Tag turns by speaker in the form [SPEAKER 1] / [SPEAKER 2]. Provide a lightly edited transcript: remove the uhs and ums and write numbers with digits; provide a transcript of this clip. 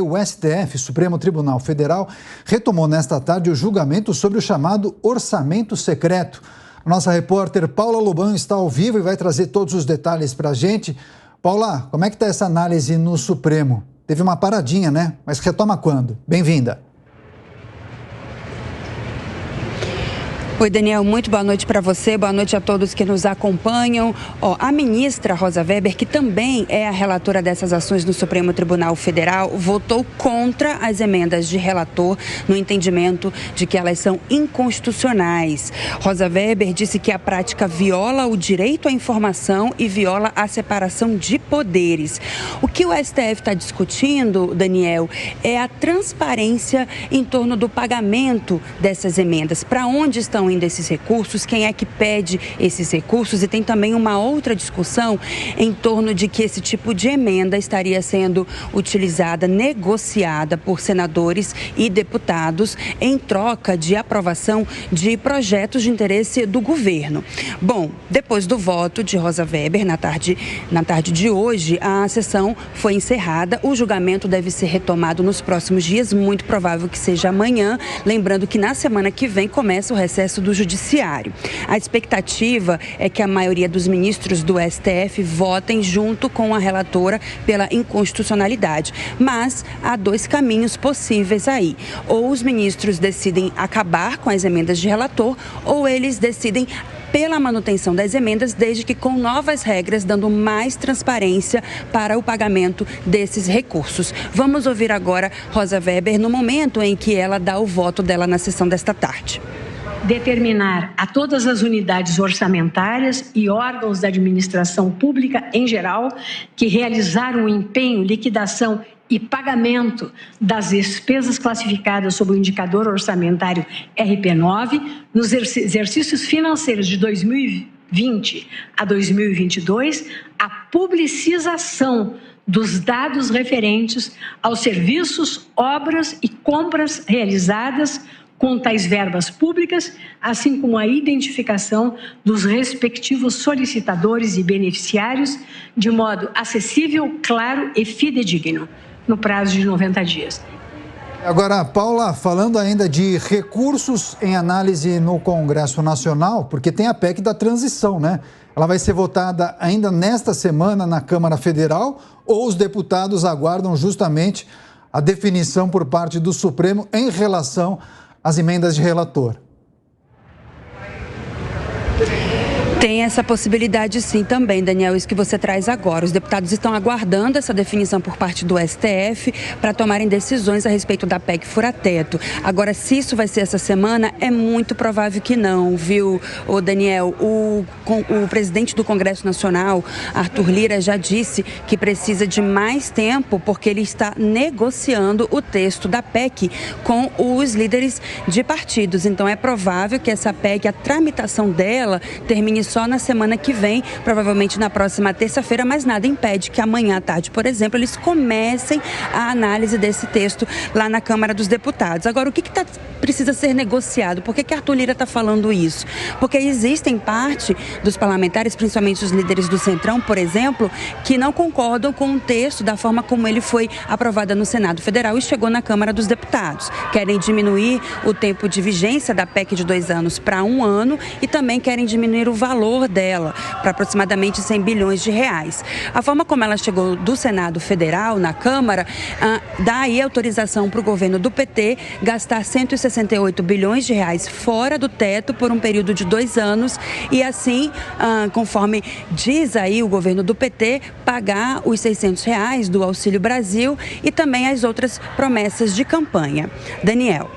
[SPEAKER 1] O STF, Supremo Tribunal Federal, retomou nesta tarde o julgamento sobre o chamado orçamento secreto. A nossa repórter Paula Lobão está ao vivo e vai trazer todos os detalhes para a gente. Paula, como é que está essa análise no Supremo? Teve uma paradinha, né? Mas retoma quando? Bem-vinda.
[SPEAKER 2] Oi, Daniel, muito boa noite para você, boa noite a todos que nos acompanham. A ministra Rosa Weber, que também é a relatora dessas ações no Supremo Tribunal Federal, votou contra as emendas de relator no entendimento de que elas são inconstitucionais. Rosa Weber disse que a prática viola o direito à informação e viola a separação de poderes. O que o STF está discutindo, Daniel, é a transparência em torno do pagamento dessas emendas. Para onde estão indo esses recursos, quem é que pede esses recursos, e tem também uma outra discussão em torno de que esse tipo de emenda estaria sendo utilizada, negociada por senadores e deputados em troca de aprovação de projetos de interesse do governo. Bom, depois do voto de Rosa Weber, na tarde de hoje, a sessão foi encerrada. O julgamento deve ser retomado nos próximos dias, muito provável que seja amanhã, lembrando que na semana que vem começa o recesso do Judiciário. A expectativa é que a maioria dos ministros do STF votem junto com a relatora pela inconstitucionalidade. Mas há dois caminhos possíveis aí. Ou os ministros decidem acabar com as emendas de relator, ou eles decidem pela manutenção das emendas, desde que com novas regras, dando mais transparência para o pagamento desses recursos. Vamos ouvir agora Rosa Weber no momento em que ela dá o voto dela na sessão desta tarde.
[SPEAKER 3] Determinar a todas as unidades orçamentárias e órgãos da administração pública em geral que realizaram o empenho, liquidação e pagamento das despesas classificadas sob o indicador orçamentário RP9 nos exercícios financeiros de 2020 a 2022, a publicização dos dados referentes aos serviços, obras e compras realizadas com tais verbas públicas, assim como a identificação dos respectivos solicitadores e beneficiários de modo acessível, claro e fidedigno, no prazo de 90 dias.
[SPEAKER 1] Agora, Paula, falando ainda de recursos em análise no Congresso Nacional, porque tem a PEC da transição, né? Ela vai ser votada ainda nesta semana na Câmara Federal, ou os deputados aguardam justamente a definição por parte do Supremo em relação às emendas de relator?
[SPEAKER 2] Tem essa possibilidade sim também, Daniel, isso que você traz agora. Os deputados estão aguardando essa definição por parte do STF para tomarem decisões a respeito da PEC fura-teto. Agora, se isso vai ser essa semana, é muito provável que não, viu, Daniel? O presidente do Congresso Nacional, Arthur Lira, já disse que precisa de mais tempo porque ele está negociando o texto da PEC com os líderes de partidos. Então, é provável que essa PEC, a tramitação dela, termine só na semana que vem, provavelmente na próxima terça-feira, mas nada impede que amanhã à tarde, por exemplo, eles comecem a análise desse texto lá na Câmara dos Deputados. Agora, o que precisa ser negociado? Por que Arthur Lira está falando isso? Porque existem parte dos parlamentares, principalmente os líderes do Centrão, por exemplo, que não concordam com o texto da forma como ele foi aprovado no Senado Federal e chegou na Câmara dos Deputados. Querem diminuir o tempo de vigência da PEC de 2 anos para 1 ano e também querem diminuir o valor dela para aproximadamente 100 bilhões de reais. A forma como ela chegou do Senado Federal na Câmara dá aí autorização para o governo do PT gastar 168 bilhões de reais fora do teto por um período de 2 anos e assim, conforme diz aí o governo do PT, pagar os R$600 do Auxílio Brasil e também as outras promessas de campanha. Daniel.